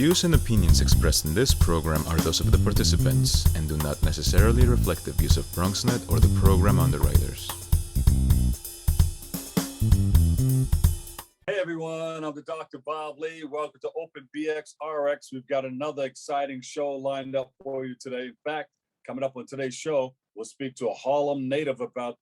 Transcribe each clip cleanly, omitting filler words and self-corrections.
views and opinions expressed in this program are those of the participants and do not necessarily reflect the views of BronxNet or the program underwriters. Hey everyone, I'm the Dr. Bob Lee. Welcome to Open BX RX. We've got another exciting show lined up for you today. In fact, coming up on today's show, we'll speak to a Harlem native about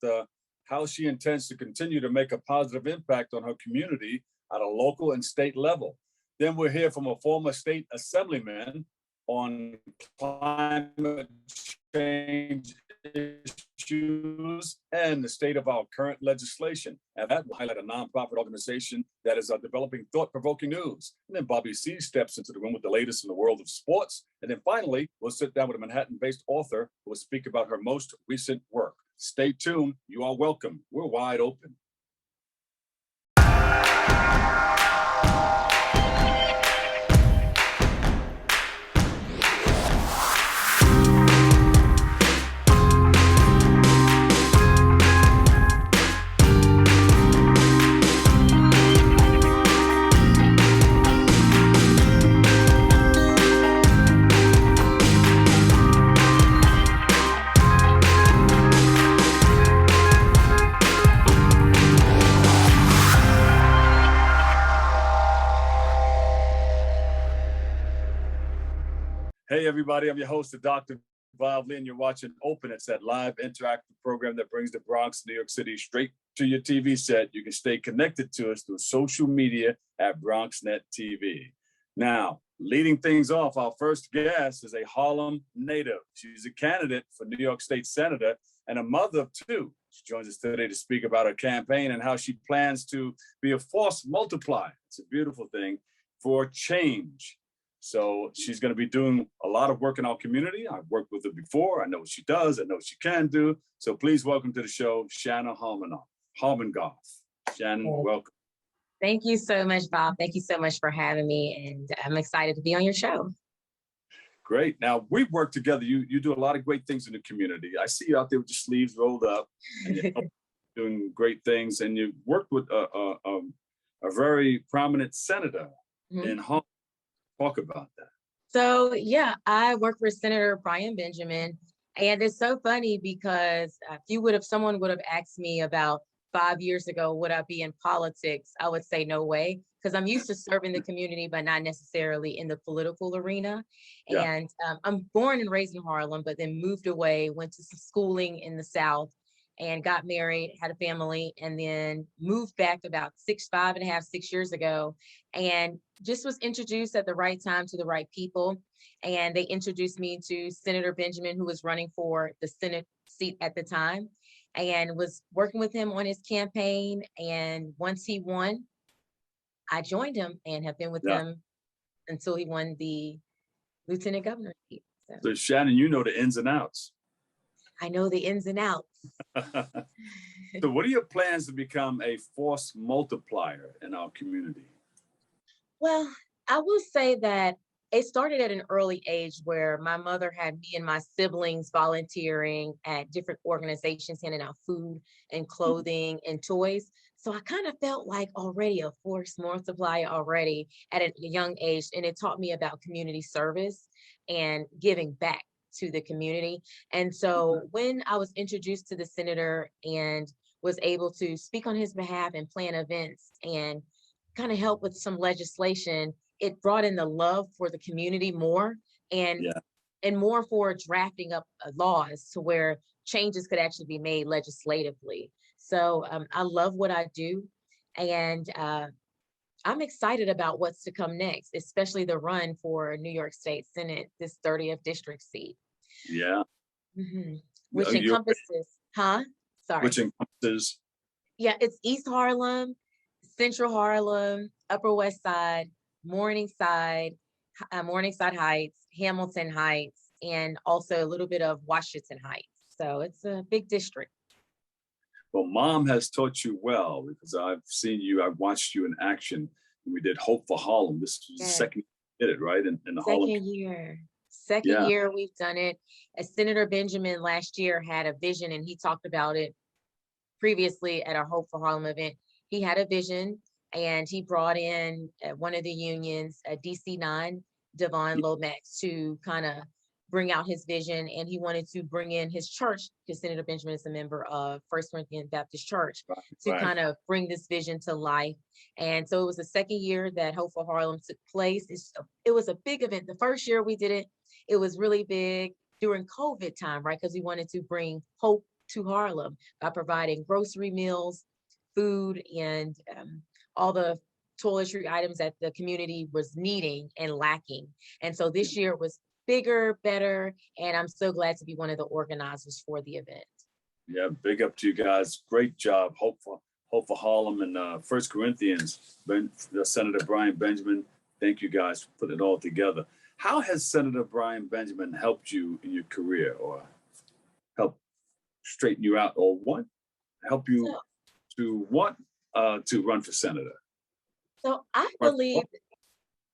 how she intends to continue to make a positive impact on her community at a local and state level. Then we'll hear from a former state assemblyman on climate change issues and the state of our current legislation. And that will highlight a nonprofit organization that is developing thought-provoking news. And then Bobby C steps into the room with the latest in the world of sports. And then finally, we'll sit down with a Manhattan-based author who will speak about her most recent work. Stay tuned. You are welcome. We're wide open. Hey, everybody, I'm your host, Dr. Bob Lee, and you're watching Open. It's that live interactive program that brings the Bronx, New York City straight to your TV set. You can stay connected to us through social media at BronxNet TV. Now, leading things off, our first guest is a Harlem native. She's a candidate for New York State Senator and a mother of two. She joins us today to speak about her campaign and how she plans to be a force multiplier. It's a beautiful thing for change. So she's going to be doing a lot of work in our community. I've worked with her before. I know what she does. I know what she can do. So please welcome to the show, Shana Harmongoff. Shannon, welcome. Thank you so much, Bob. Thank you so much for having me. And I'm excited to be on your show. Great. Now, we've worked together. You do a lot of great things in the community. I see you out there with your sleeves rolled up and you're doing great things. And you worked with a very prominent senator in Harlem. Talk about that. So, yeah, I work for Senator Brian Benjamin. And it's so funny because if someone would have asked me about 5 years ago, would I be in politics? I would say no way, because I'm used to serving the community, but not necessarily in the political arena. Yeah. And I'm born and raised in Harlem, but then moved away, went to some schooling in the South and got married, had a family, and then moved back about 6 years ago, and just was introduced at the right time to the right people. And they introduced me to Senator Benjamin, who was running for the Senate seat at the time, and was working with him on his campaign. And once he won, I joined him and have been with him until he won the lieutenant governor seat. So Shannon, you know the ins and outs. I know the ins and outs. So what are your plans to become a force multiplier in our community? Well, I will say that it started at an early age where my mother had me and my siblings volunteering at different organizations, handing out food and clothing and toys. So I kind of felt like already a force multiplier already at a young age. And it taught me about community service and giving back to the community. And so when I was introduced to the senator and was able to speak on his behalf and plan events and kind of help with some legislation, it brought in the love for the community more and more for drafting up laws to where changes could actually be made legislatively. So I love what I do. And I'm excited about what's to come next, especially the run for New York State Senate, this 30th district seat. Yeah. Which encompasses, Which encompasses? Yeah, it's East Harlem, Central Harlem, Upper West Side, Morningside Heights, Hamilton Heights, and also a little bit of Washington Heights. So it's a big district. Well, Mom has taught you well because I've watched you in action. We did Hope for Harlem. This was the second year you did it, right? In the Harlem. Second year we've done it. As Senator Benjamin last year had a vision, and he talked about it previously at our Hope for Harlem event. He had a vision, and he brought in one of the unions, DC 9, Devon Lomax to kind of bring out his vision, and he wanted to bring in his church, because Senator Benjamin is a member of First Corinthian Baptist Church, to Right. kind of bring this vision to life. And so it was the second year that Hope for Harlem took place. It was a big event. The first year we did it, it was really big during COVID time, right? Because we wanted to bring hope to Harlem by providing grocery meals, food, and all the toiletry items that the community was needing and lacking. And so this year was bigger, better, and I'm so glad to be one of the organizers for the event. Yeah, big up to you guys. Great job. Hope for Harlem and First Corinthians. Senator Brian Benjamin. Thank you guys for putting it all together. How has Senator Brian Benjamin helped you in your career, or help straighten you out, or help you to run for senator? So I believe,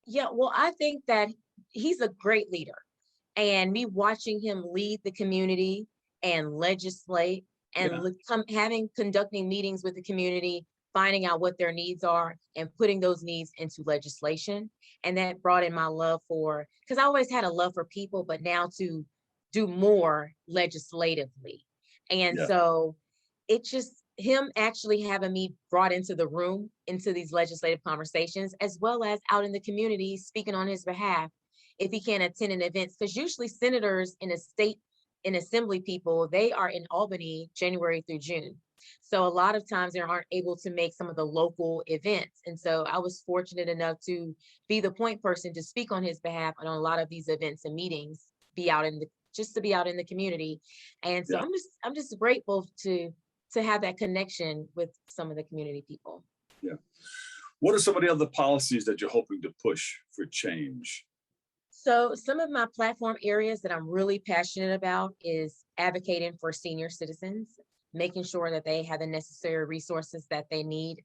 I think that he's a great leader. And me watching him lead the community and legislate and conducting meetings with the community, finding out what their needs are and putting those needs into legislation. And that brought in my love for, because I always had a love for people, but now to do more legislatively. And so it just, him actually having me brought into the room, into these legislative conversations, as well as out in the community, speaking on his behalf, if he can't attend an event, because usually senators in a state, in assembly people, they are in Albany January through June. So a lot of times they aren't able to make some of the local events. And so I was fortunate enough to be the point person to speak on his behalf on a lot of these events and meetings, be out in the community. And so I'm just grateful to have that connection with some of the community people. Yeah. What are some of the other policies that you're hoping to push for change? So some of my platform areas that I'm really passionate about is advocating for senior citizens, making sure that they have the necessary resources that they need.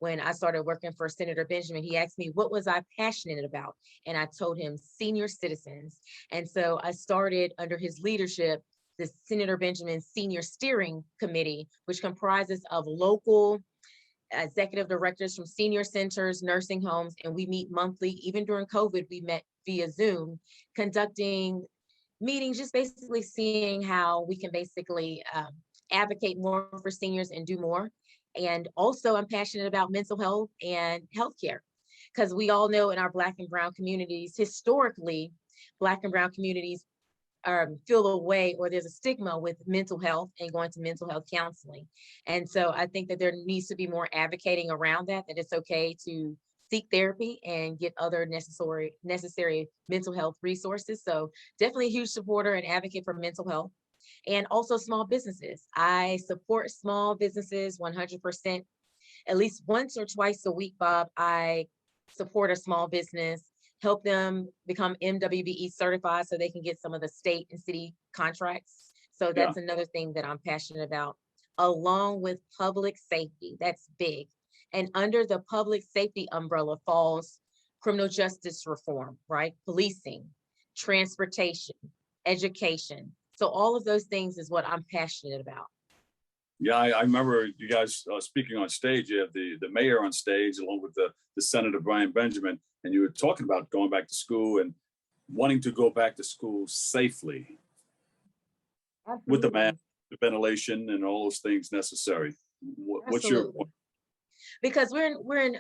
When I started working for Senator Benjamin, he asked me, what was I passionate about? And I told him senior citizens. And so I started under his leadership, the Senator Benjamin Senior Steering Committee, which comprises of local executive directors from senior centers, nursing homes, and we meet monthly. Even during COVID, we met via Zoom, conducting meetings, just basically seeing how we can basically advocate more for seniors and do more. And also I'm passionate about mental health and healthcare, because we all know in our Black and Brown communities, historically, Black and Brown communities feel a way, or there's a stigma with mental health and going to mental health counseling. And so I think that there needs to be more advocating around that it's okay to seek therapy and get other necessary mental health resources. So definitely a huge supporter and advocate for mental health. And also small businesses. I support small businesses 100%. At least once or twice a week, Bob, I support a small business, help them become MWBE certified so they can get some of the state and city contracts. So that's another thing that I'm passionate about, along with public safety. That's big. And under the public safety umbrella falls criminal justice reform, right? Policing, transportation, education. So all of those things is what I'm passionate about. Yeah, I remember you guys speaking on stage. You have the mayor on stage along with the Senator Brian Benjamin, and you were talking about going back to school and wanting to go back to school safely. Absolutely. With the mask, the ventilation, and all those things necessary. What's your point? Because we're in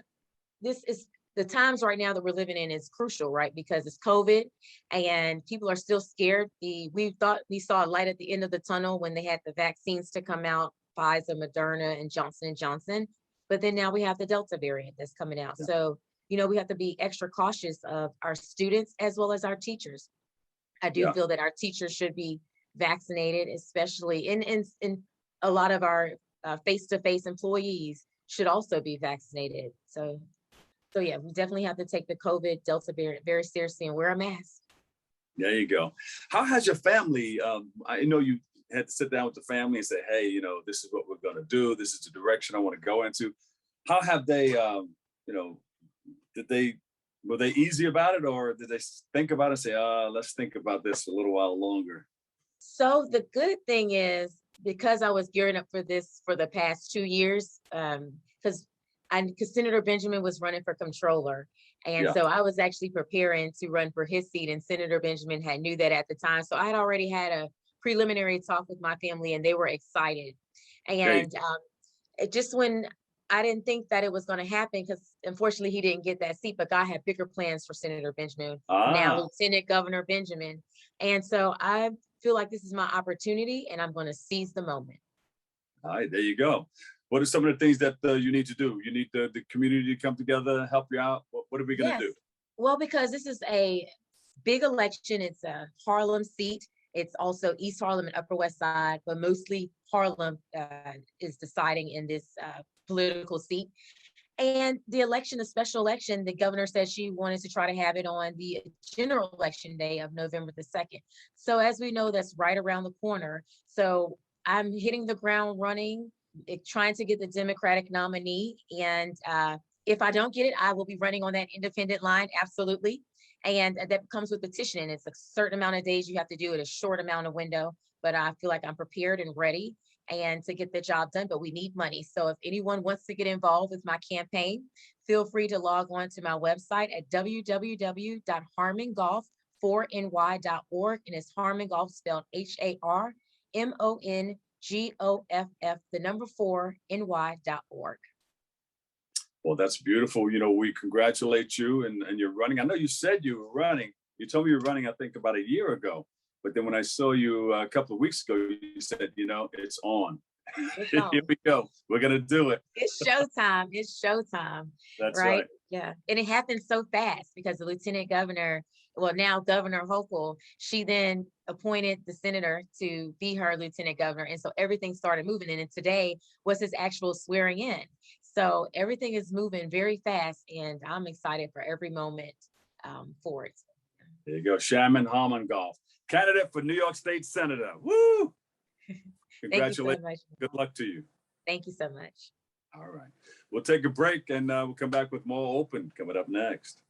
this is the times right now that we're living in is crucial, right? Because it's COVID and people are still scared. We thought we saw a light at the end of the tunnel when they had the vaccines to come out, Pfizer, Moderna, and Johnson & Johnson. But then now we have the Delta variant that's coming out. Yeah. So, we have to be extra cautious of our students as well as our teachers. I do feel that our teachers should be vaccinated, especially in a lot of our face-to-face employees should also be vaccinated. So yeah, we definitely have to take the COVID Delta variant very seriously and wear a mask. There you go. How has your family, I know you had to sit down with the family and say, hey, this is what we're going to do. This is the direction I want to go into. How have they, were they easy about it, or did they think about it and say, let's think about this a little while longer? So the good thing is, because I was gearing up for this for the past 2 years, because Senator Benjamin was running for controller, And so I was actually preparing to run for his seat, and Senator Benjamin had knew that at the time. So I had already had a preliminary talk with my family, and they were excited. And it just when I didn't think that it was going to happen, because unfortunately he didn't get that seat, but God had bigger plans for Senator Benjamin, now Lieutenant Governor Benjamin. And so I feel like this is my opportunity, and I'm going to seize the moment. All right, there you go. What are some of the things that you need to do? You need the community to come together, help you out. What are we going to do? Well, because this is a big election, it's a Harlem seat. It's also East Harlem and Upper West Side, but mostly Harlem is deciding in this political seat. And the election, the special election, the governor said she wanted to try to have it on the general election day of November the 2nd. So as we know, that's right around the corner. So I'm hitting the ground running, trying to get the Democratic nominee. And if I don't get it, I will be running on that independent line, absolutely. And that comes with petitioning. It's a certain amount of days you have to do it, a short amount of window, but I feel like I'm prepared and ready and to get the job done, but we need money. So if anyone wants to get involved with my campaign, feel free to log on to my website at www.harmongoff4ny.org. And it's Harmongoff spelled HARMONGOFF, the number 4ny.org. Well, that's beautiful. You know, we congratulate you and you're running. I know you said you were running. You told me you were running, I think, about a year ago. But then when I saw you a couple of weeks ago, you said, you know, it's on. It's on. Here we go. We're going to do it. It's showtime. It's showtime. That's right. Yeah. And it happened so fast because the lieutenant governor, well, now Governor Hochul, she then appointed the senator to be her lieutenant governor. And so everything started moving. And then today was his actual swearing in. So everything is moving very fast. And I'm excited for every moment for it. There you go. Shana Harmongoff, candidate for New York State Senator. Woo! Congratulations. Thank you so much. Good luck to you. Thank you so much. All right. We'll take a break and we'll come back with more Open coming up next.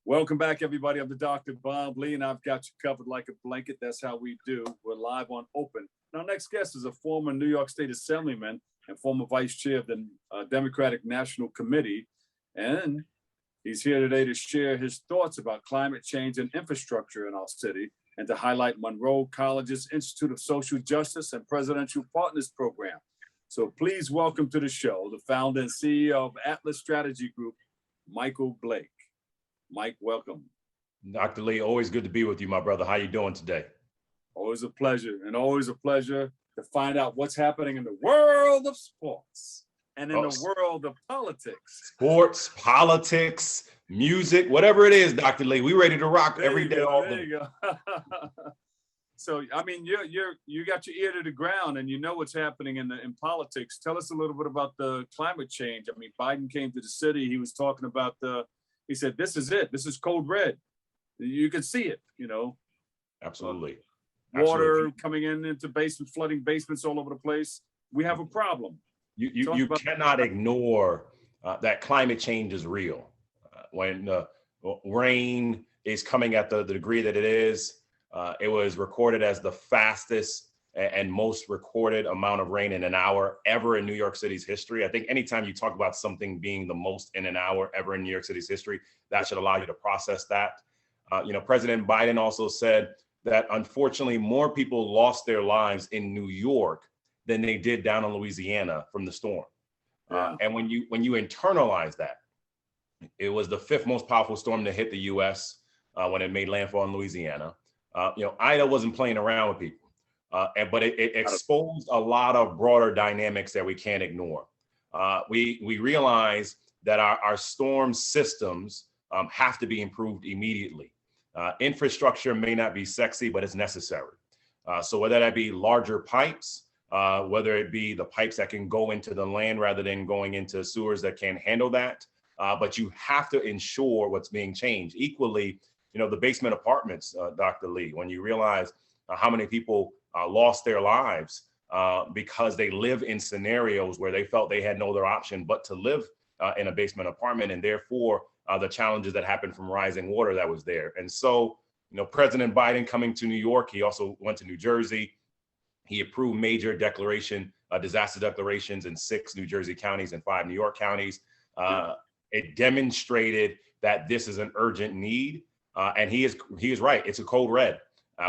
Welcome back, everybody. I'm the Dr. Bob Lee, and I've got you covered like a blanket. That's how we do. We're live on Open. And our next guest is a former New York State Assemblyman and former vice chair of the Democratic National Committee. And he's here today to share his thoughts about climate change and infrastructure in our city and to highlight Monroe College's Institute of Social Justice and Presidential Partners Program. So please welcome to the show the founder and CEO of Atlas Strategy Group, Michael Blake. Mike, welcome. Dr. Lee, always good to be with you, my brother. How you doing today? Always a pleasure, and always a pleasure to find out what's happening in the world of sports and in the world of politics. Sports, politics, music, whatever it is, Dr. Lee, we ready to rock every day. There you go. So, I mean, you got your ear to the ground, and you know what's happening in politics. Tell us a little bit about the climate change. I mean, Biden came to the city. He was talking about he said, this is it. This is code red. You can see it, you know. Absolutely. Water coming into basements, flooding basements all over the place. We have a problem. You cannot ignore that climate change is real. When rain is coming at the degree that it is. It was recorded as the fastest and most recorded amount of rain in an hour ever in New York City's history. I think anytime you talk about something being the most in an hour ever in New York City's history, that should allow you to process that. President Biden also said that unfortunately more people lost their lives in New York than they did down in Louisiana from the storm. And when you internalize that, it was the 5th most powerful storm to hit the U.S. When it made landfall in Louisiana. Ida wasn't playing around with people, but it exposed a lot of broader dynamics that we can't ignore. We realize that our storm systems have to be improved immediately. Infrastructure may not be sexy, but it's necessary. So whether that be larger pipes, whether it be the pipes that can go into the land rather than going into sewers that can't handle that, but you have to ensure what's being changed. Equally, the basement apartments, Dr. Lee, when you realize how many people lost their lives because they live in scenarios where they felt they had no other option but to live in a basement apartment, and therefore the challenges that happened from rising water that was there. And so, President Biden coming to New York, he also went to New Jersey. He approved major disaster declarations in 6 New Jersey counties and 5 New York counties. It demonstrated that this is an urgent need. And he is right. It's a code red.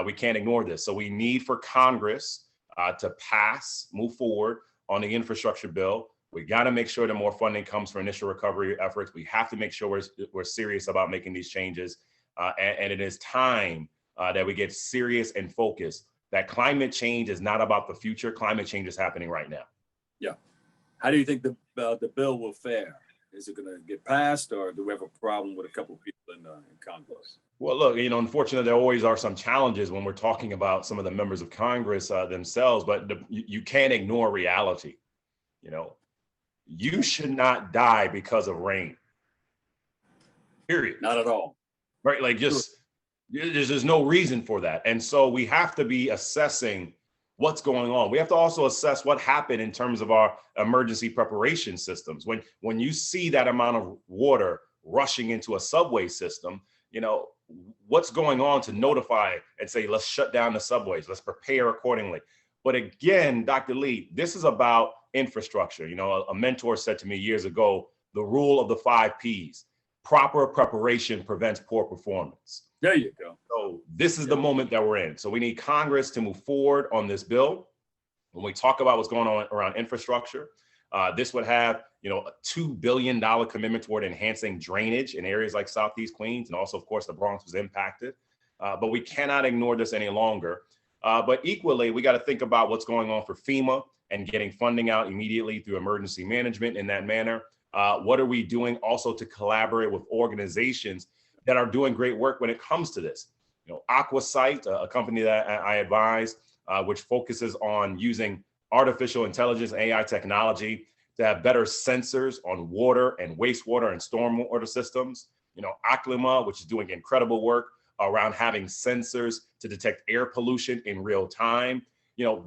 We can't ignore this. So we need for Congress to move forward on the infrastructure bill. We got to make sure that more funding comes for initial recovery efforts. We have to make sure we're serious about making these changes. And it is time that we get serious and focused that climate change is not about the future. Climate change is happening right now. Yeah. How do you think the bill will fare? Is it going to get passed, or do we have a problem with a couple of people in Congress? Well, look, unfortunately, there always are some challenges when we're talking about some of the members of Congress themselves, but you can't ignore reality. You should not die because of rain. Period. Not at all. Right? Like there's no reason for that. And so we have to be assessing what's going on. We have to also assess what happened in terms of our emergency preparation systems. When you see that amount of water rushing into a subway system, what's going on to notify and say, let's shut down the subways, let's prepare accordingly. But again, Dr. Lee, this is about infrastructure. A mentor said to me years ago, the rule of the 5 Ps, proper preparation prevents poor performance. There you go. So this is the moment that we're in. So we need Congress to move forward on this bill. When we talk about what's going on around infrastructure, this would have, a $2 billion commitment toward enhancing drainage in areas like Southeast Queens. And also, of course, the Bronx was impacted. But we cannot ignore this any longer. But equally, we got to think about what's going on for FEMA and getting funding out immediately through emergency management in that manner. What are we doing also to collaborate with organizations that are doing great work when it comes to this? AquaSight, a company that I advise, which focuses on using artificial intelligence, AI technology to have better sensors on water and wastewater and stormwater systems. Aclima, which is doing incredible work around having sensors to detect air pollution in real time.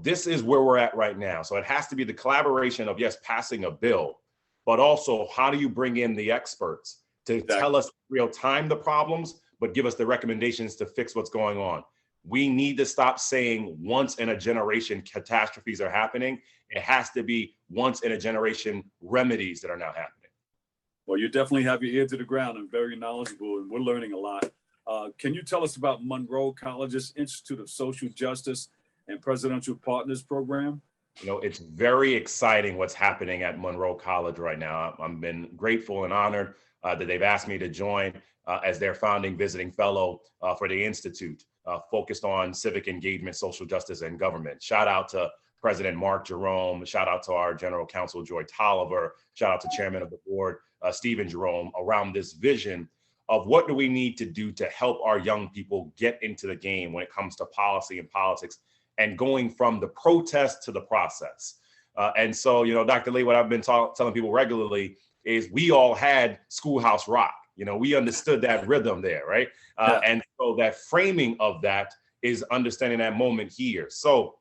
This is where we're at right now. So it has to be the collaboration of, yes, passing a bill, but also how do you bring in the experts to tell us real time the problems, but give us the recommendations to fix what's going on. We need to stop saying once in a generation catastrophes are happening. It has to be once in a generation remedies that are now happening. Well, you definitely have your ear to the ground and very knowledgeable, and we're learning a lot. Can you tell us about Monroe College's Institute of Social Justice and Presidential Partners program? It's very exciting what's happening at Monroe College right now. I've been grateful and honored that they've asked me to join as their founding visiting fellow for the Institute, focused on civic engagement, social justice, and government. Shout out to President Mark Jerome. Shout out to our General Counsel, Joy Tolliver. Shout out to Chairman of the Board, Stephen Jerome, around this vision of what do we need to do to help our young people get into the game when it comes to policy and politics and going from the protest to the process. And so, Dr. Lee, what I've been telling people regularly is we all had Schoolhouse Rock. We understood that rhythm there, right? And so that framing of that is understanding that moment here. So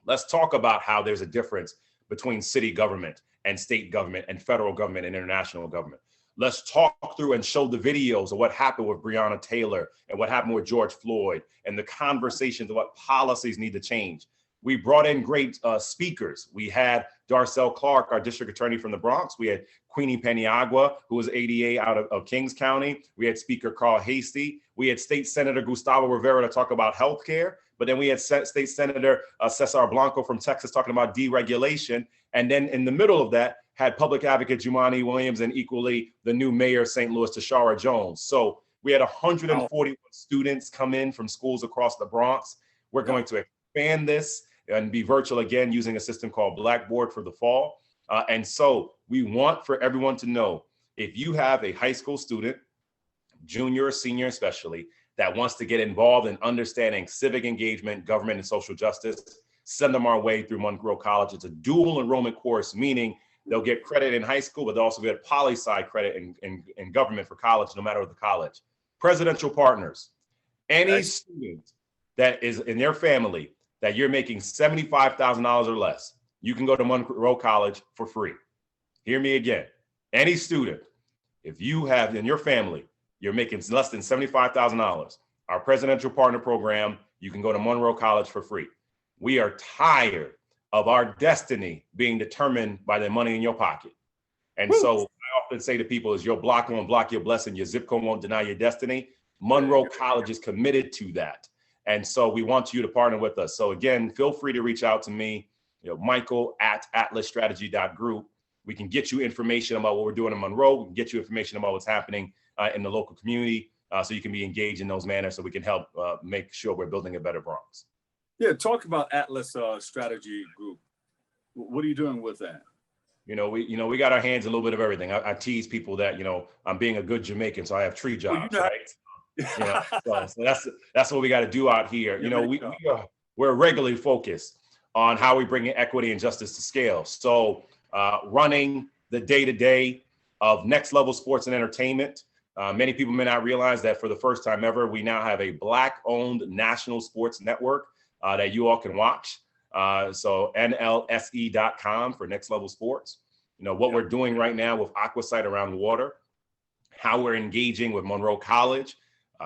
let's talk about how there's a difference between city government and state government and federal government and international government. Let's talk through and show the videos of what happened with Breonna Taylor and what happened with George Floyd and the conversations of what policies need to change. We brought in great speakers. We had Darcel Clark, our district attorney from the Bronx. We had Queenie Paniagua, who was ADA out of Kings County. We had Speaker Carl Hasty. We had State Senator Gustavo Rivera to talk about healthcare. But then we had State Senator Cesar Blanco from Texas talking about deregulation. And then in the middle of that, had Public Advocate Jumaane Williams and equally the new mayor of St. Louis, Tashara Jones. So we had 141 students come in from schools across the Bronx. We're going to expand this and be virtual again using a system called Blackboard for the fall. And so we want for everyone to know, if you have a high school student, junior or senior especially, that wants to get involved in understanding civic engagement, government, and social justice, send them our way through Monroe College. It's a dual enrollment course, meaning they'll get credit in high school, but they'll also get poli-sci credit in government for college, no matter the college. Presidential partners, any student that is in their family that you're making $75,000 or less, you can go to Monroe College for free. Hear me again. Any student, if you have in your family, you're making less than $75,000, our presidential partner program, you can go to Monroe College for free. We are tired of our destiny being determined by the money in your pocket. And so I often say to people is your block won't block your blessing, your zip code won't deny your destiny. Monroe College is committed to that. And so we want you to partner with us. So again, feel free to reach out to me, Michael@atlasstrategy.group. We can get you information about what we're doing in Monroe. We can get you information about what's happening in the local community so you can be engaged in those manners so we can help make sure we're building a better Bronx. Yeah, talk about Atlas Strategy Group. What are you doing with that? We got our hands in a little bit of everything. I tease people that, I'm being a good Jamaican, so I have 3 jobs, right? So that's what we got to do out here. We're regularly focused on how we bring equity and justice to scale. So running the day-to-day of Next Level Sports and Entertainment. Many people may not realize that for the first time ever, we now have a Black-owned national sports network that you all can watch. So NLSE.com for Next Level Sports. What we're doing right now with Aquasight around water, how we're engaging with Monroe College,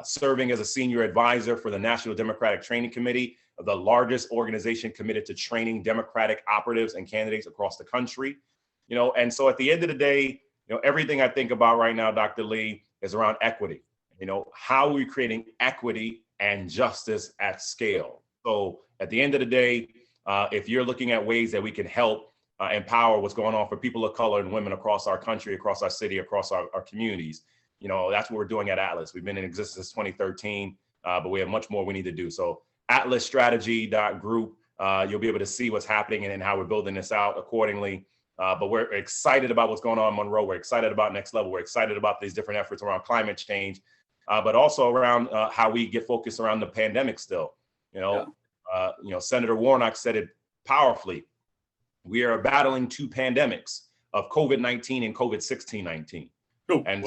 serving as a senior advisor for the National Democratic Training Committee, the largest organization committed to training Democratic operatives and candidates across the country. And so at the end of the day, everything I think about right now, Dr. Lee, is around equity. How are we creating equity and justice at scale? So at the end of the day, if you're looking at ways that we can help empower what's going on for people of color and women across our country, across our city, across our communities, that's what we're doing at Atlas. We've been in existence since 2013, but we have much more we need to do. So atlasstrategy.group, you'll be able to see what's happening and how we're building this out accordingly. But we're excited about what's going on in Monroe. We're excited about Next Level. We're excited about these different efforts around climate change, but also around how we get focused around the pandemic still. Senator Warnock said it powerfully. We are battling 2 pandemics of COVID-19 and COVID-16-19. So when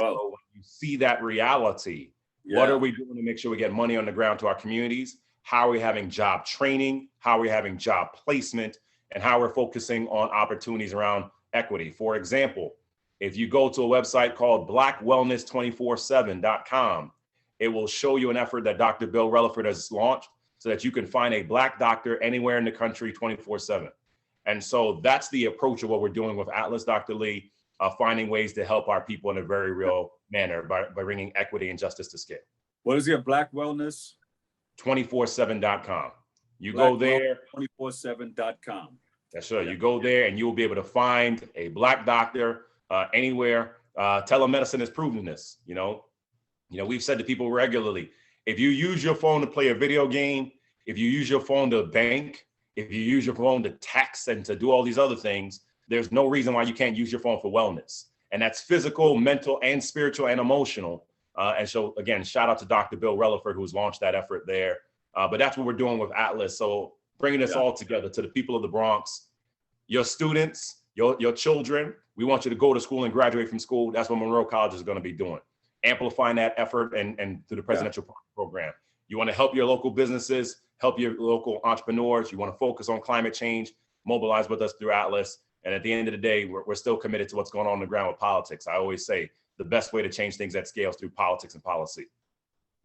you see that reality, what are we doing to make sure we get money on the ground to our communities? How are we having job training? How are we having job placement? And how we're focusing on opportunities around equity. For example, if you go to a website called blackwellness247.com, it will show you an effort that Dr. Bill Relaford has launched so that you can find a Black doctor anywhere in the country 24/7. And so that's the approach of what we're doing with Atlas, Dr. Lee, finding ways to help our people in a very real manner by bringing equity and justice to scale. What is it? Black Wellness? 247.com. You go there. 247.com. That's right. You go there and you will be able to find a Black doctor anywhere. Telemedicine has proven this. We've said to people regularly, if you use your phone to play a video game, if you use your phone to bank, if you use your phone to text and to do all these other things, there's no reason why you can't use your phone for wellness. And that's physical, mental, and spiritual and emotional. And so again, shout out to Dr. Bill Relaford, who's launched that effort there. But that's what we're doing with Atlas. So bringing this all together to the people of the Bronx, your students, your children, we want you to go to school and graduate from school. That's what Monroe College is going to be doing. Amplifying that effort and through the presidential program. You want to help your local businesses, help your local entrepreneurs. You want to focus on climate change, mobilize with us through Atlas. And at the end of the day, we're still committed to what's going on the ground with politics. I always say, the best way to change things at scale is through politics and policy.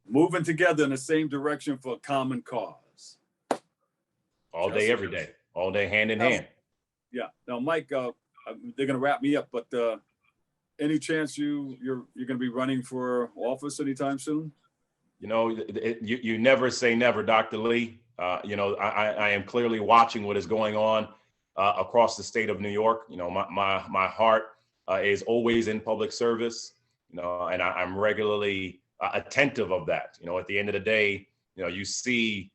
Moving together in the same direction for a common cause. All day, every day, all day, hand in hand. Yeah. Now, Mike, they're going to wrap me up, but any chance you're going to be running for office anytime soon? You know, you never say never, Dr. Lee. You know, I am clearly watching what is going on across the state of New York. You know, my heart is always in public service, you know, and I'm regularly attentive of that. You know, at the end of the day, you know, you see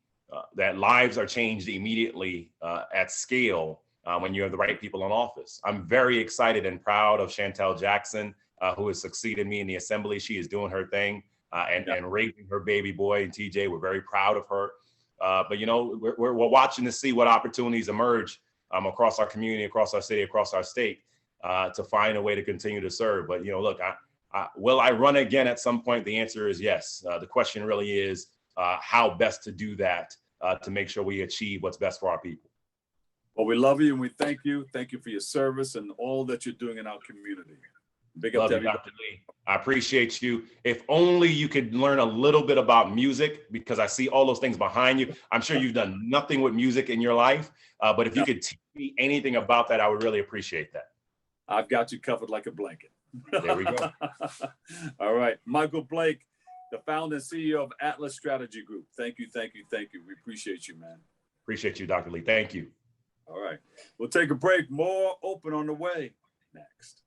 that lives are changed immediately at scale when you have the right people in office. I'm very excited and proud of Chantel Jackson, who has succeeded me in the assembly. She is doing her thing and raising her baby boy and TJ. We're very proud of her. But, you know, we're watching to see what opportunities emerge across our community, across our city, across our state to find a way to continue to serve. But, you know, look, will I run again at some point? The answer is yes. The question really is how best to do that to make sure we achieve what's best for our people. Well, we love you and we thank you. Thank you for your service and all that you're doing in our community. Big up to everybody. Dr. Lee. I appreciate you. If only you could learn a little bit about music, because I see all those things behind you. I'm sure you've done nothing with music in your life, but if you could teach me anything about that, I would really appreciate that. I've got you covered like a blanket. There we go. All right. Michael Blake, the founder and CEO of Atlas Strategy Group. Thank you, thank you, thank you. We appreciate you, man. Appreciate you, Dr. Lee. Thank you. All right. We'll take a break. More Open on the way next.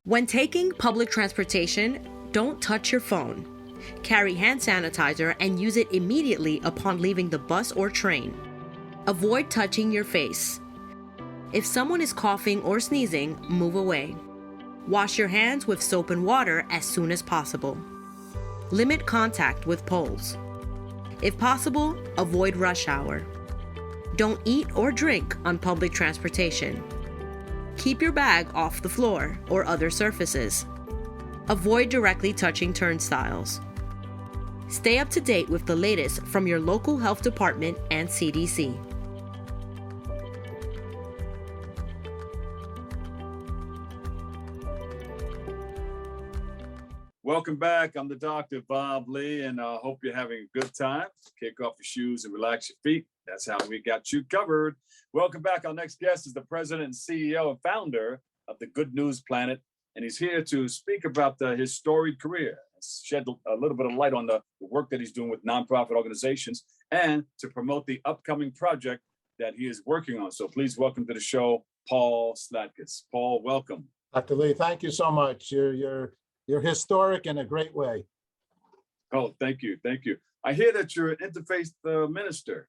When taking public transportation, don't touch your phone. Carry hand sanitizer and use it immediately upon leaving the bus or train. Avoid touching your face. If someone is coughing or sneezing, move away. Wash your hands with soap and water as soon as possible. Limit contact with poles. If possible, avoid rush hour. Don't eat or drink on public transportation. Keep your bag off the floor or other surfaces. Avoid directly touching turnstiles. Stay up to date with the latest from your local health department and CDC. Welcome back. I'm the Dr. Bob Lee, and I hope you're having a good time. Kick off your shoes and relax your feet. That's how we got you covered. Welcome back. Our next guest is the president and CEO and founder of the Good News Planet, and he's here to speak about his storied career, shed a little bit of light on the work that he's doing with nonprofit organizations, and to promote the upcoming project that he is working on. So please welcome to the show, Paul Sladkus. Paul, welcome. Dr. Lee, thank you so much. You're historic in a great way. Oh, thank you. Thank you. I hear that you're an interfaith minister.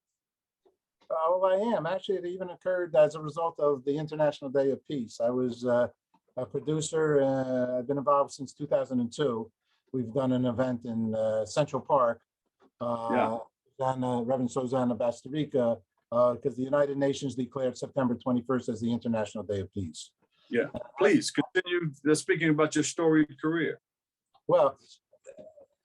Well, I am. Actually, it even occurred as a result of the International Day of Peace. I was a producer. I've been involved since 2002. We've done an event in Central Park. Yeah. Reverend Susanna Bastarrica, because the United Nations declared September 21st as the International Day of Peace. Yeah. Please continue speaking about your storied career. Well,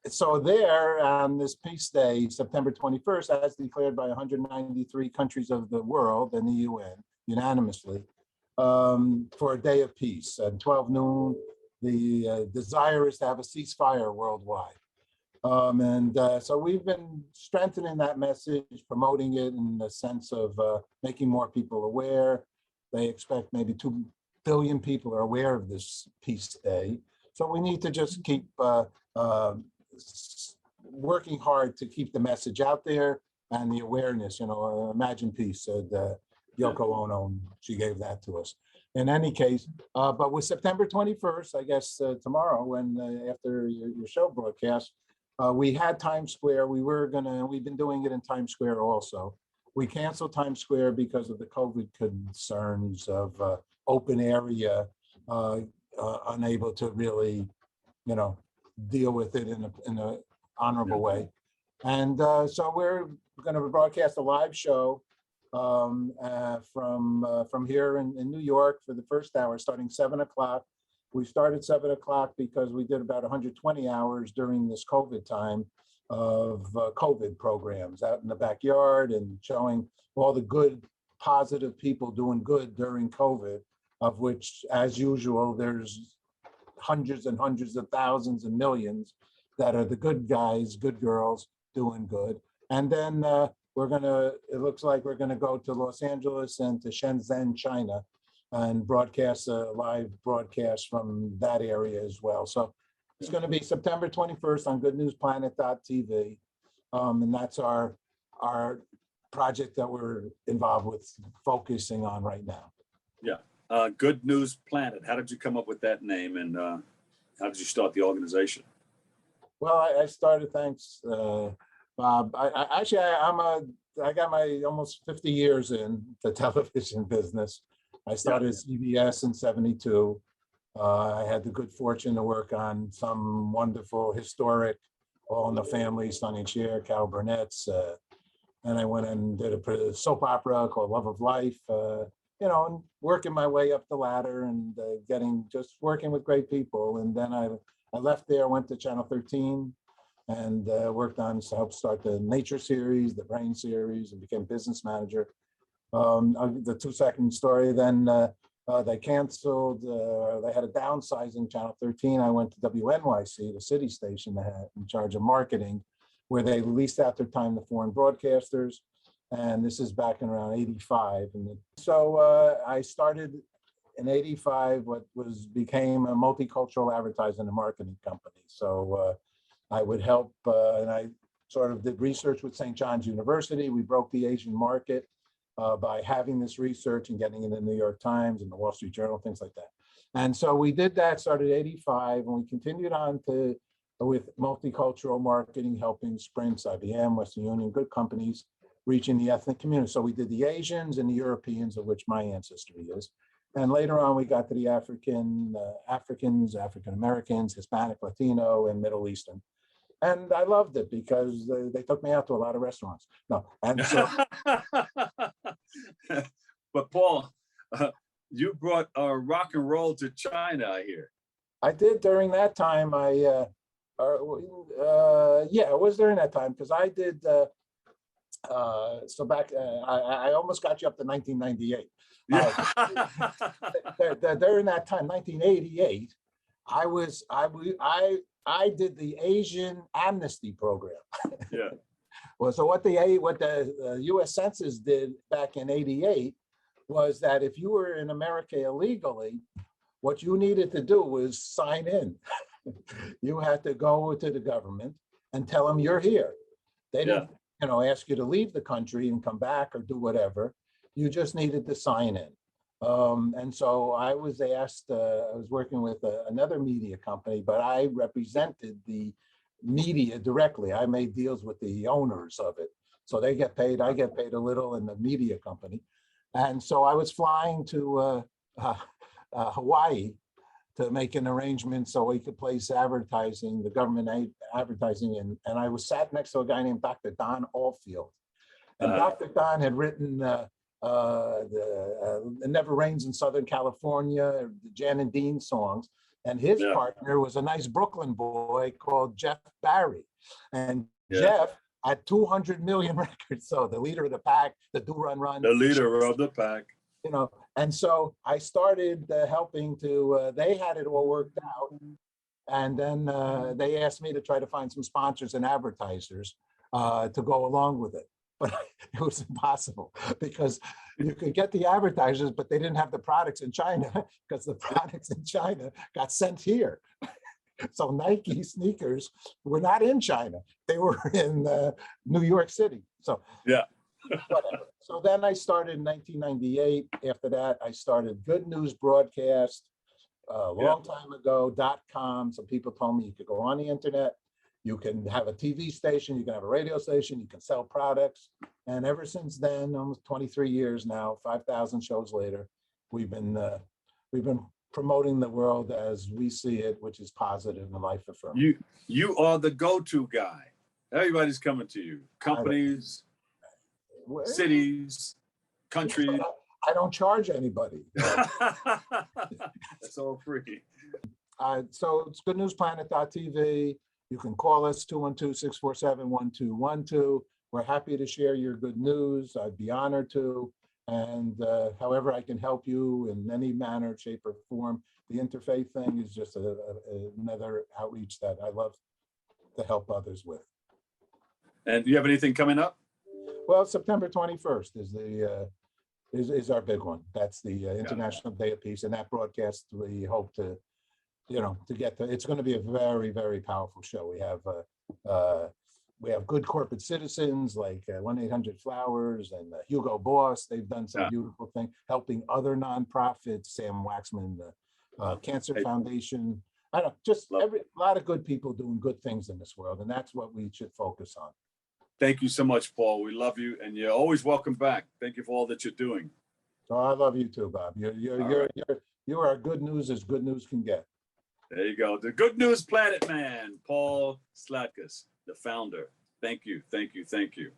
so there on this Peace Day, September 21st, as declared by 193 countries of the world and the UN unanimously, for a day of peace. At 12 noon, the desire is to have a ceasefire worldwide. So we've been strengthening that message, promoting it in the sense of making more people aware. They expect maybe 2 billion people are aware of this Peace Day. So we need to just keep working hard to keep the message out there and the awareness. Imagine peace, said Yoko Ono. She gave that to us. In any case, but with September 21st, I guess tomorrow, when after your show broadcast, we had Times Square. We've been doing it in Times Square also. We canceled Times Square because of the COVID concerns of open area, unable to really, deal with it in a honorable way. And so we're going to broadcast a live show from here in New York for the first hour, starting 7 o'clock. We started 7 o'clock because we did about 120 hours during this COVID time of COVID programs out in the backyard and showing all the good, positive people doing good during COVID, of which, as usual, there's hundreds and hundreds of thousands and millions that are the good guys, good girls doing good. And then it looks like we're gonna go to Los Angeles and to Shenzhen, China, and broadcast a live broadcast from that area as well. So it's going to be September 21st on goodnewsplanet.tv. And that's our project that we're involved with, focusing on right now. Yeah. Good News Planet. How did you come up with that name, and how did you start the organization? Well, I started, thanks, Bob. I got my almost 50 years in the television business. I started CBS in '72. I had the good fortune to work on some wonderful, historic, All in the Family, Sonny and Cher, Carol Burnett's. And I went and did a soap opera called Love of Life, and working my way up the ladder and just working with great people. And then I left there, went to Channel 13 and worked on, helped start the Nature series, the Brain series, and became business manager. The 2-second story, then they canceled, they had a downsizing Channel 13. I went to WNYC, the city station that had in charge of marketing, where they leased out their time to foreign broadcasters. And this is back in around 85. And so I started in 85, what became a multicultural advertising and marketing company. So I would help, and I sort of did research with St. John's University. We broke the Asian market by having this research and getting it in the New York Times and the Wall Street Journal, things like that. And so we did that, started 85, and we continued on with multicultural marketing, helping Sprint, IBM, Western Union, good companies, reaching the ethnic community. So we did the Asians and the Europeans, of which my ancestry is. And later on, we got to the Africans, African Americans, Hispanic, Latino, and Middle Eastern. And I loved it because they took me out to a lot of restaurants. No, and so. But Paul, you brought rock and roll to China, I hear. I did during that time. It was during that time because I did. So back, I almost got you up to 1998. During that time, 1988, I did the Asian Amnesty Program. Yeah. Well, so what the U.S. Census did back in '88 was that if you were in America illegally, what you needed to do was sign in. You had to go to the government and tell them you're here. They didn't, ask you to leave the country and come back or do whatever. You just needed to sign in. And so I was asked, I was working with another media company, but I represented the media directly. I made deals with the owners of it. So they get paid, I get paid a little in the media company. And so I was flying to Hawaii to make an arrangement so we could place advertising, the government advertising, and I was sat next to a guy named Dr. Don Allfield. And Dr. Don had written It Never Rains in Southern California, the Jan and Dean songs. And his partner was a nice Brooklyn boy called Jeff Barry. And Jeff had 200 million records. So the leader of the pack, the Do Run Run. The leader of the pack. You know, and so I started helping to, they had it all worked out. And then they asked me to try to find some sponsors and advertisers to go along with it. But it was impossible because you could get the advertisers, but they didn't have the products in China because the products in China got sent here. So Nike sneakers were not in China. They were in New York City. So whatever. So then I started in 1998. After that, I started Good News Broadcast a long time ago, .com. Some people told me you could go on the internet. You can have a TV station, you can have a radio station, you can sell products. And ever since then, almost 23 years now, 5,000 shows later, we've been promoting the world as we see it, which is positive and life affirming. You are the go-to guy. Everybody's coming to you. Companies, cities, countries. I don't charge anybody. It's all free. So it's goodnewsplanet.tv. You can call us 212-647-1212. We're happy to share your good news. I'd be honored to. And however I can help you in any manner, shape, or form. The interfaith thing is just another outreach that I love to help others with. And do you have anything coming up? Well, September 21st is our big one. That's the International Day of Peace, and that broadcast we hope to get to. It's going to be a very, very powerful show. We have good corporate citizens like 1-800-Flowers and Hugo Boss. They've done some beautiful things, helping other nonprofits. Sam Waxman, the Cancer Foundation. I don't know, just a lot of good people doing good things in this world, and that's what we should focus on. Thank you so much, Paul. We love you, and you're always welcome back. Thank you for all that you're doing. Oh, I love you too, Bob. You are good news as good news can get. There you go. The Good News Planet man, Paul Sladkus, the founder. Thank you, thank you, thank you.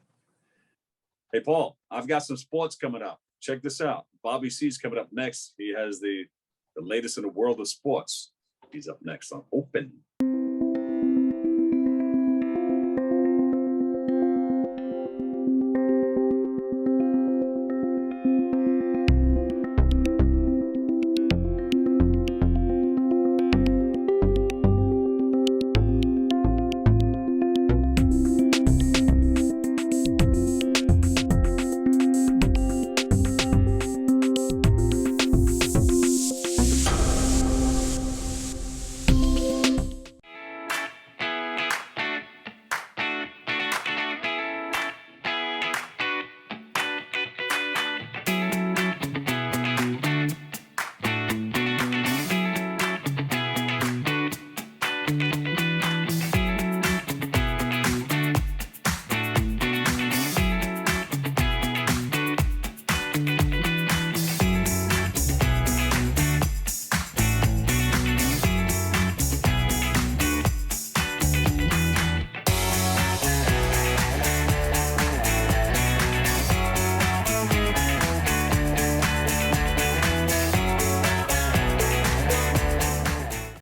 Hey, Paul, I've got some sports coming up. Check this out. Bobby C's coming up next. He has the latest in the world of sports. He's up next on Open.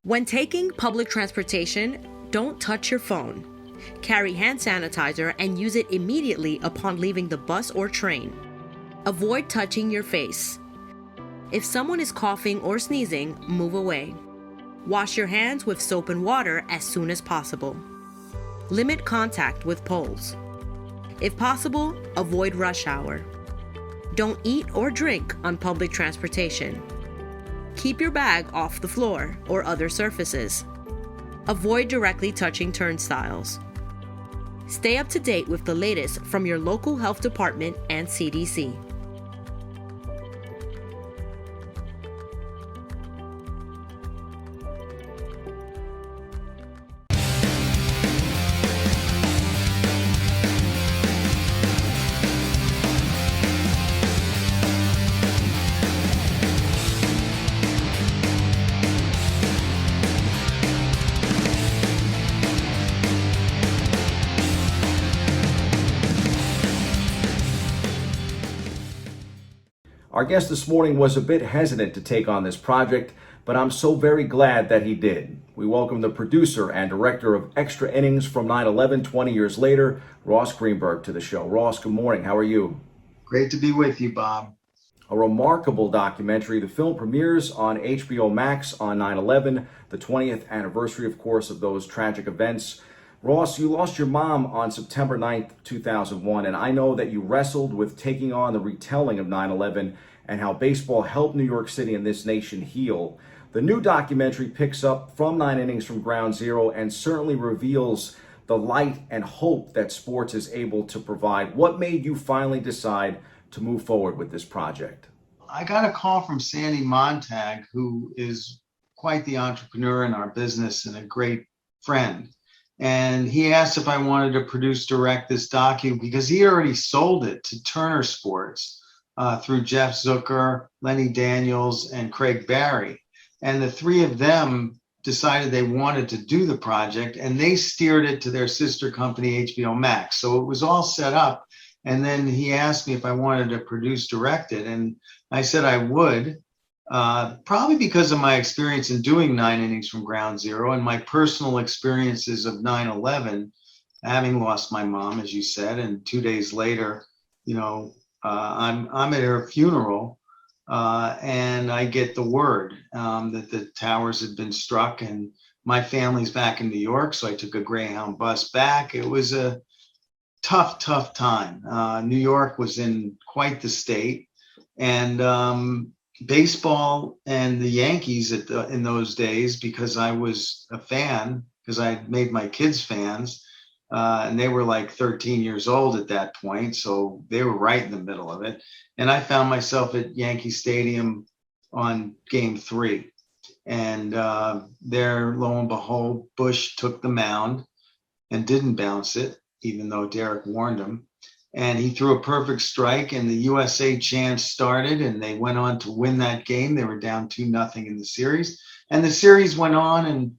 When taking public transportation, don't touch your phone. Carry hand sanitizer and use it immediately upon leaving the bus or train. Avoid touching your face. If someone is coughing or sneezing, move away. Wash your hands with soap and water as soon as possible. Limit contact with poles. If possible, avoid rush hour. Don't eat or drink on public transportation. Keep your bag off the floor or other surfaces. Avoid directly touching turnstiles. Stay up to date with the latest from your local health department and CDC. Our guest this morning was a bit hesitant to take on this project, but I'm so very glad that he did. We welcome the producer and director of Extra Innings from 9/11 20 years later, Ross Greenberg, to the show. Ross, good morning. How are you? Great to be with you, Bob. A remarkable documentary. The film premieres on HBO Max on 9/11, the 20th anniversary, of course, of those tragic events. Ross, you lost your mom on September 9th, 2001, and I know that you wrestled with taking on the retelling of 9/11 and how baseball helped New York City and this nation heal. The new documentary picks up from 9 innings from ground zero and certainly reveals the light and hope that sports is able to provide. What made you finally decide to move forward with this project? I got a call from Sandy Montag, who is quite the entrepreneur in our business and a great friend. And he asked if I wanted to produce direct this docu because he already sold it to Turner Sports through Jeff Zucker, Lenny Daniels, and Craig Barry. And the three of them decided they wanted to do the project, and they steered it to their sister company, HBO Max. So it was all set up. And then he asked me if I wanted to produce direct it. And I said I would, probably because of my experience in doing 9 innings from ground zero and my personal experiences of 9/11, having lost my mom, as you said, and 2 days later, I'm at her funeral, and I get the word that the towers had been struck, and my family's back in New York, so I took a Greyhound bus back. It was a tough time. New York was in quite the state, and baseball and the Yankees in those days, because I was a fan, because I had made my kids fans, and they were like 13 years old at that point, so they were right in the middle of it. And I found myself at Yankee Stadium on Game 3, and there, lo and behold, Bush took the mound and didn't bounce it, even though Derek warned him. And he threw a perfect strike, and the USA chants started, and they went on to win that game. They were down 2-0 in the series. And the series went on, and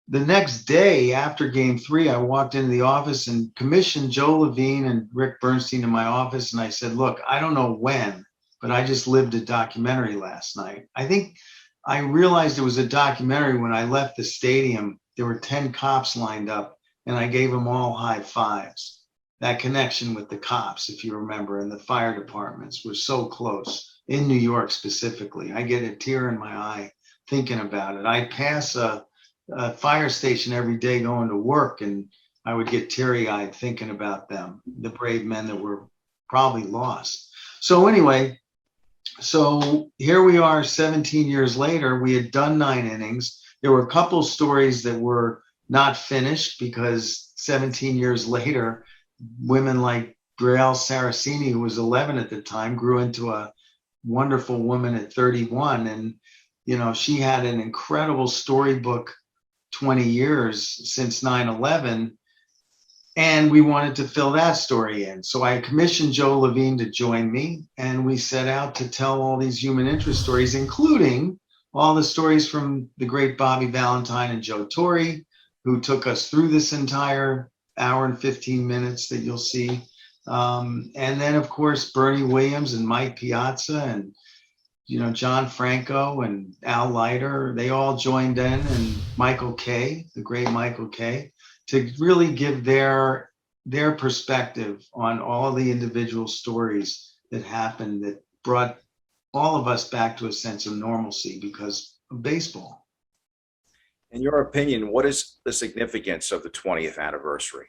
the next day after Game 3, I walked into the office and commissioned Joe Levine and Rick Bernstein in my office. And I said, look, I don't know when, but I just lived a documentary last night. I think I realized it was a documentary when I left the stadium. There were 10 cops lined up, and I gave them all high fives. That connection with the cops, if you remember, and the fire departments was so close in New York specifically. I get a tear in my eye thinking about it. I pass a fire station every day going to work, and I would get teary-eyed thinking about them, the brave men that were probably lost. So anyway, so here we are 17 years later. We had done 9 innings. There were a couple stories that were not finished because 17 years later, women like Brielle Saraceni, who was 11 at the time, grew into a wonderful woman at 31. And, she had an incredible storybook 20 years since 9/11. And we wanted to fill that story in. So I commissioned Joe Levine to join me, and we set out to tell all these human interest stories, including all the stories from the great Bobby Valentine and Joe Torre, who took us through this entire hour and 15 minutes that you'll see. And then, of course, Bernie Williams and Mike Piazza and, John Franco and Al Leiter, they all joined in, and Michael Kay, the great Michael Kay, to really give their perspective on all the individual stories that happened that brought all of us back to a sense of normalcy because of baseball. In your opinion, what is the significance of the 20th anniversary?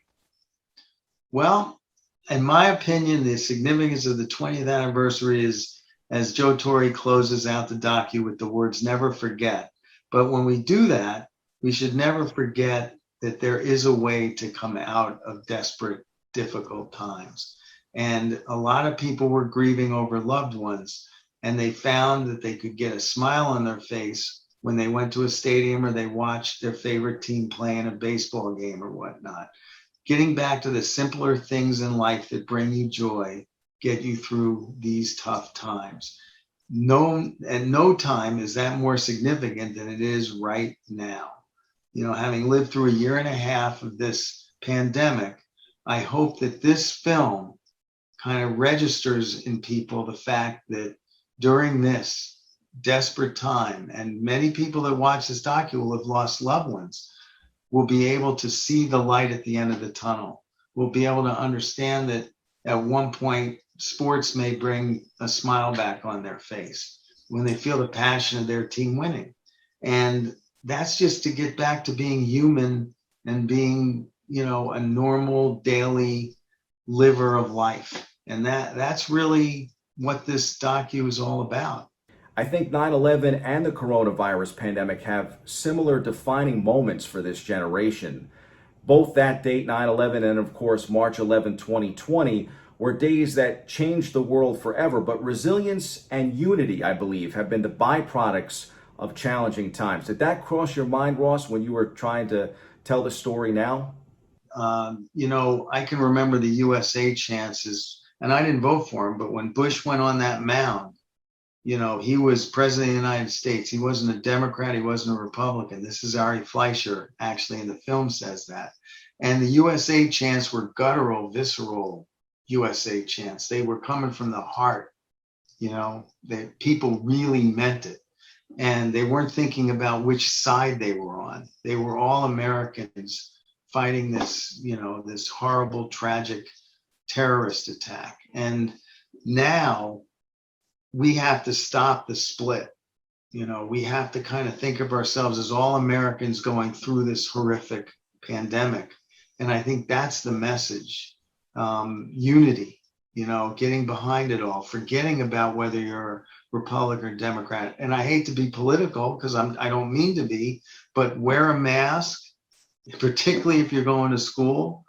Well, in my opinion, the significance of the 20th anniversary is, as Joe Torre closes out the docu with the words, never forget. But when we do that, we should never forget that there is a way to come out of desperate, difficult times. And a lot of people were grieving over loved ones, and they found that they could get a smile on their face when they went to a stadium or they watched their favorite team play in a baseball game or whatnot. Getting back to the simpler things in life that bring you joy, get you through these tough times. At no time is that more significant than it is right now. Having lived through a year and a half of this pandemic, I hope that this film kind of registers in people the fact that during this desperate time, and many people that watch this docu will have lost loved ones, will be able to see the light at the end of the tunnel. Will be able to understand that at one point, sports may bring a smile back on their face when they feel the passion of their team winning. And that's just to get back to being human and being, a normal daily liver of life. And that's really what this docu is all about. I think 9/11 and the coronavirus pandemic have similar defining moments for this generation. Both that date, 9/11, and of course, March 11, 2020, were days that changed the world forever. But resilience and unity, I believe, have been the byproducts of challenging times. Did that cross your mind, Ross, when you were trying to tell the story now? I can remember the USA chances, and I didn't vote for him, but when Bush went on that mound, he was president of the United States. He wasn't a Democrat. He wasn't a Republican. This is Ari Fleischer, actually, in the film says that. And the USA chants were guttural, visceral USA chants. They were coming from the heart. People really meant it. And they weren't thinking about which side they were on. They were all Americans fighting this, this horrible, tragic terrorist attack. And now we have to stop the split. We have to kind of think of ourselves as all Americans going through this horrific pandemic. And I think that's the message. Unity, getting behind it all, forgetting about whether you're Republican or Democrat. And I hate to be political because I don't mean to be, but wear a mask, particularly if you're going to school,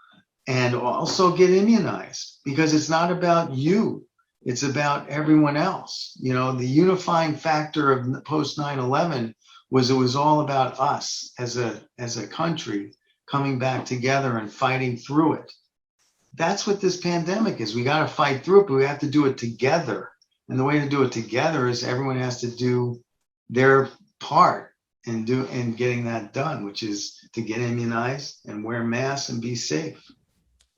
and also get immunized, because it's not about you. It's about everyone else. The unifying factor of post 9/11 was it was all about us as a country coming back together and fighting through it. That's what this pandemic is. We got to fight through it, but we have to do it together. And the way to do it together is everyone has to do their part in getting that done, which is to get immunized and wear masks and be safe.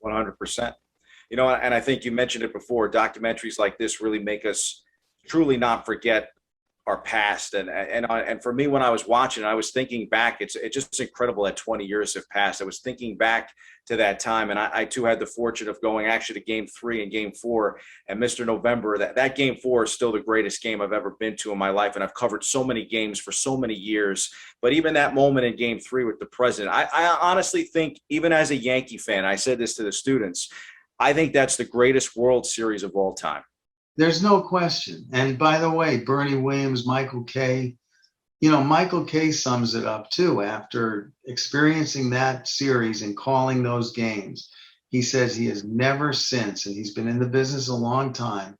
100%. And I think you mentioned it before, documentaries like this really make us truly not forget our past. And for me, when I was watching, I was thinking back, it's just incredible that 20 years have passed. I was thinking back to that time. And I too had the fortune of going actually to Game 3 and Game 4. And Mr. November, that Game 4 is still the greatest game I've ever been to in my life. And I've covered so many games for so many years. But even that moment in Game 3 with the president, I honestly think, even as a Yankee fan, I said this to the students, I think that's the greatest World Series of all time. There's no question. And by the way, Bernie Williams, Michael Kay, Michael Kay sums it up too. After experiencing that series and calling those games, he says he has never since, and he's been in the business a long time,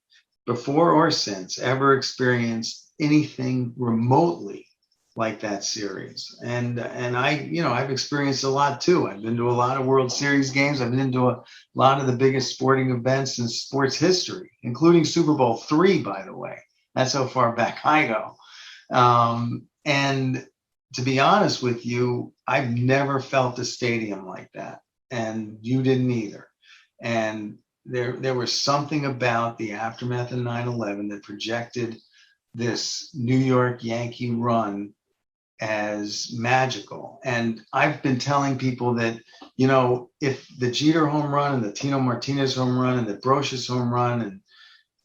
before or since, ever experienced anything remotely like that series. And I've experienced a lot too. I've been to a lot of World Series games. I've been to a lot of the biggest sporting events in sports history, including Super Bowl III, by the way. That's how far back I go. And to be honest with you, I've never felt a stadium like that. And you didn't either. And there was something about the aftermath of 9/11 that projected this New York Yankee run as magical. And I've been telling people that, if the Jeter home run and the Tino Martinez home run and the Brocious home run and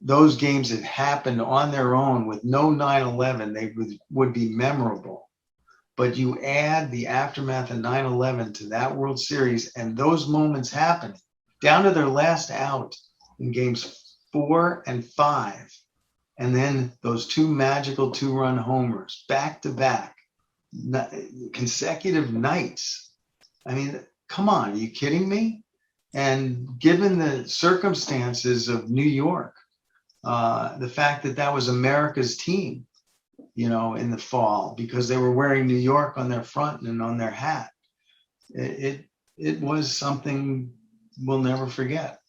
those games had happened on their own with no 9/11, they would be memorable. But you add the aftermath of 9/11 to that World Series, and those moments happen down to their last out in games 4 and 5. And then those two magical 2-run homers back to back, consecutive nights. I mean, come on, are you kidding me? And given the circumstances of New York, the fact that was America's team, in the fall, because they were wearing New York on their front and on their hat, it was something we'll never forget.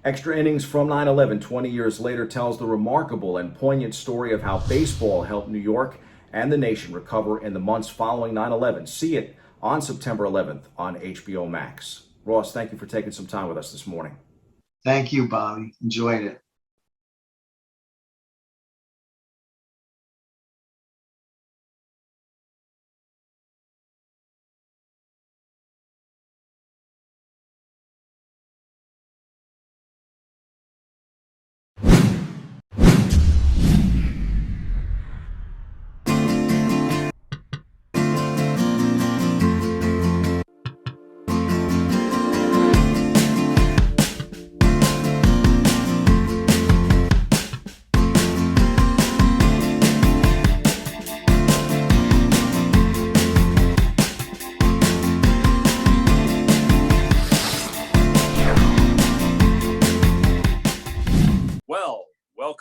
Extra Innings from 9/11, 20 years later, tells the remarkable and poignant story of how baseball helped New York and the nation recover in the months following 9/11. See it on September 11th on HBO Max. Ross, thank you for taking some time with us this morning. Thank you, Bobby. Enjoyed it.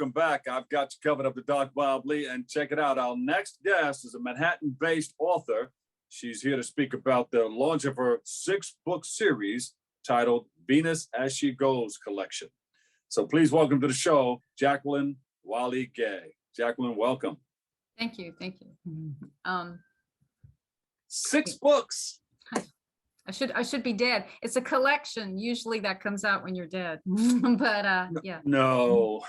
welcome back. I've got you covered up to Doc Bob Lee, and check it out. Our next guest is a Manhattan-based author. She's here to speak about the launch of her 6-book series titled Venus as She Goes collection. So please welcome to the show, Jacqueline Gay. Jacqueline, welcome. Thank you. 6 books. I should be dead. It's a collection. Usually that comes out when you're dead. But yeah. No.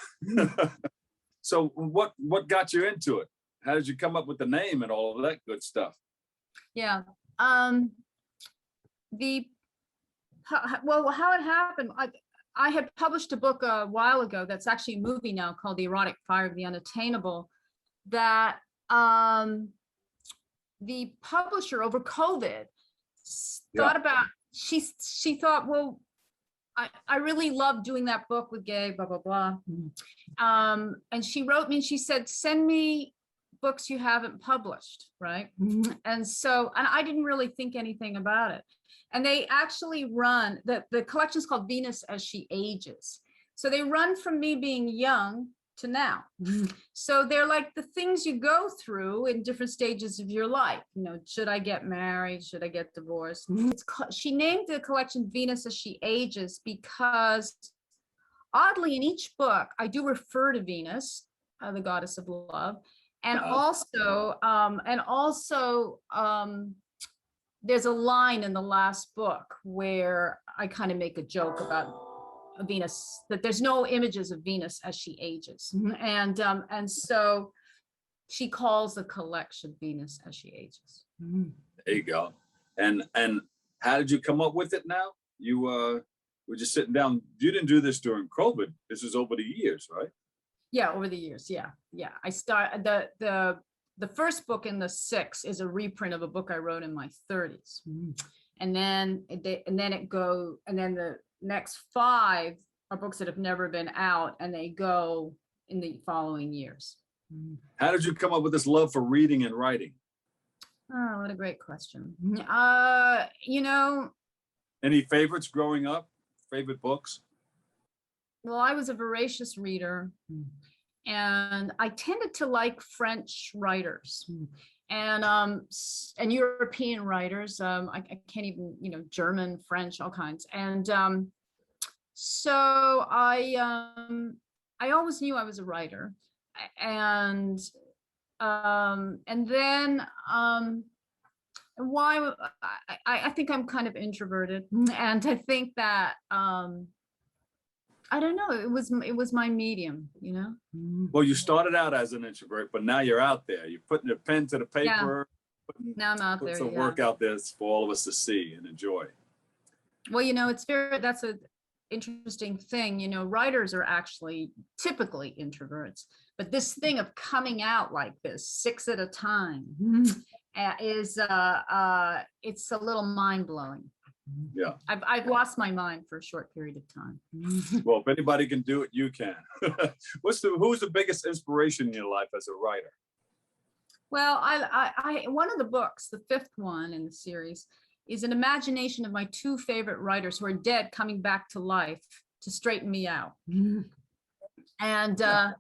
So what got you into it? How did you come up with the name and all of that good stuff? Yeah. How it happened, I had published a book a while ago that's actually a movie now called The Erotic Fire of the Unattainable, that the publisher over COVID thought about, she thought, well, I really love doing that book with Gay, blah, blah, blah. And she wrote me and she said, send me books you haven't published, right? And I didn't really think anything about it. And they actually run, the collection's called Venus as She Ages. So they run from me being young to now. So they're like the things you go through in different stages of your life. You know, should I get married? Should I get divorced? She named the collection Venus as She Ages because oddly in each book, I do refer to Venus, the goddess of love. And also, there's a line in the last book where I kind of make a joke about Venus, that there's no images of Venus as she ages. And so she calls the collection Venus as She Ages. There you go. And how did you come up with it now? You were just sitting down. You didn't do this during COVID. This is over the years, right? Yeah, over the years. Yeah. I started the first book in the 6 is a reprint of a book I wrote in my 30s. And then the next 5 are books that have never been out, and they go in the following years. How did you come up with this love for reading and writing? Oh, what a great question. Any favorites growing up? Favorite books? Well, I was a voracious reader, and I tended to like French writers and European writers. I can't even, German, French, all kinds. And so I always knew I was a writer, and then why I think I'm kind of introverted, and I think that I don't know, it was my medium, Well, you started out as an introvert, but now you're out there. You're putting a pen to the paper. Yeah. Now I'm out there. Some work out there for all of us to see and enjoy. Well, that's an interesting thing. Writers are actually typically introverts, but this thing of coming out like this 6 at a time is it's a little mind blowing. Yeah, I've lost my mind for a short period of time. Well, if anybody can do it, you can. Who's the biggest inspiration in your life as a writer? Well, I one of the books, the 5th one in the series, is an imagination of my 2 favorite writers who are dead coming back to life to straighten me out. And the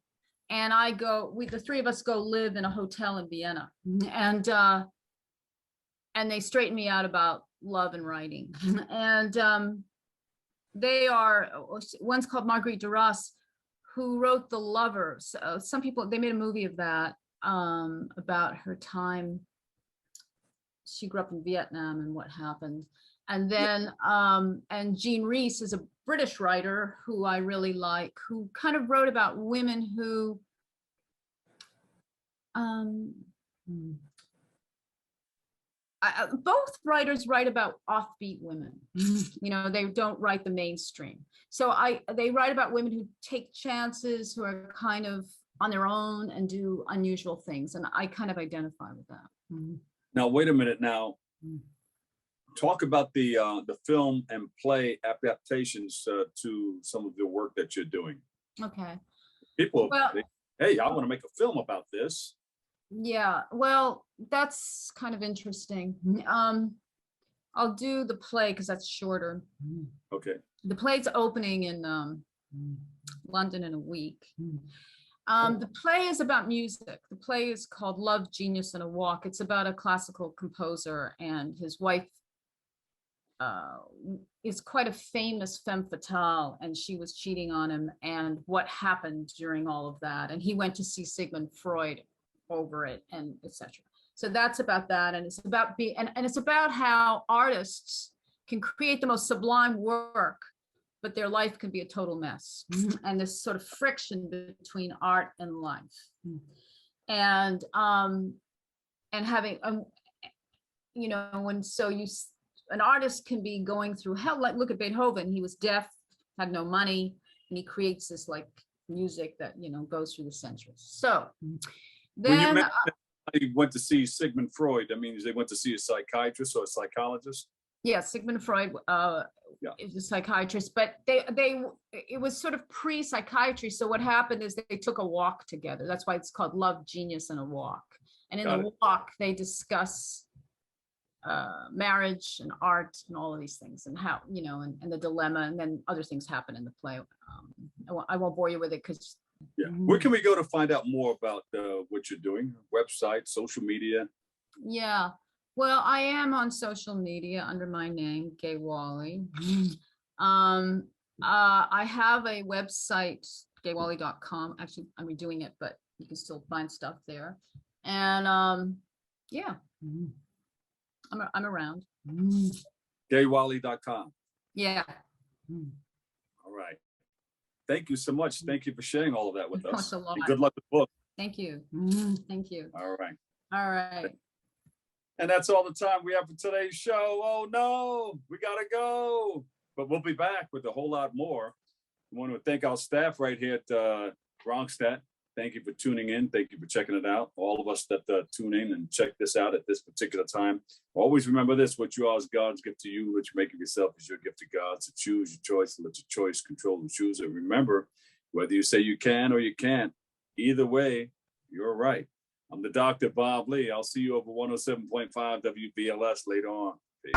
3 of us go live in a hotel in Vienna, and they straighten me out about love and writing. And one's called Marguerite Duras, who wrote The Lovers. Some people, they made a movie of that about her time. She grew up in Vietnam and what happened. And then, and Jean Rhys is a British writer who I really like, who kind of wrote about women who, both writers write about offbeat women. They don't write the mainstream. So they write about women who take chances, who are kind of on their own and do unusual things. And I kind of identify with that. Now, wait a minute now. Talk about the film and play adaptations to some of the work that you're doing. Okay. People, hey, I want to make a film about this. Yeah, well, that's kind of interesting. I'll do the play because that's shorter. Okay. The play's opening in London in a week. The play is about music. The play is called Love, Genius, and a Walk. It's about a classical composer, and his wife is quite a famous femme fatale, and she was cheating on him, and what happened during all of that. And he went to see Sigmund Freud over it, and etc. So that's about that, and it's about and it's about how artists can create the most sublime work, but their life can be a total mess. And this sort of friction between art and life. And having, you know, when an artist can be going through hell, like look at Beethoven, he was deaf, had no money, and he creates this like music that, you know, goes through the centuries. So then he went to see Sigmund Freud. I mean, they went to see a psychiatrist or a psychologist. Yeah, Sigmund Freud is a psychiatrist, but it was sort of pre-psychiatry. So what happened is they took a walk together. That's why it's called Love, Genius, and a Walk. And in the walk, they discuss marriage and art and all of these things, and how, you know, and the dilemma, and then other things happen in the play. I won't bore you with it because. Yeah. Where can we go to find out more about what you're doing? Website, social media? Yeah. Well, I am on social media under my name, Gay Walley. I have a website, gaywalley.com. Actually, I'm redoing it, but you can still find stuff there. And yeah, I'm around. Gaywalley.com. Yeah. All right. Thank you so much. Thank you for sharing all of that with us. Thanks a lot. And good luck with the book. Thank you. Thank you. All right. All right. And that's all the time we have for today's show. Oh no, we gotta go. But we'll be back with a whole lot more. I want to thank our staff right here at Bronxnet. Thank you for tuning in. Thank you for checking it out. All of us that tune in and check this out at this particular time. Always remember this: what you are is God's gift to you. What you make of yourself is your gift to God. So choose your choice and let your choice control and choose it. Remember, whether you say you can or you can't, either way, you're right. I'm the Dr. Bob Lee. I'll see you over 107.5 WBLS later on. Peace.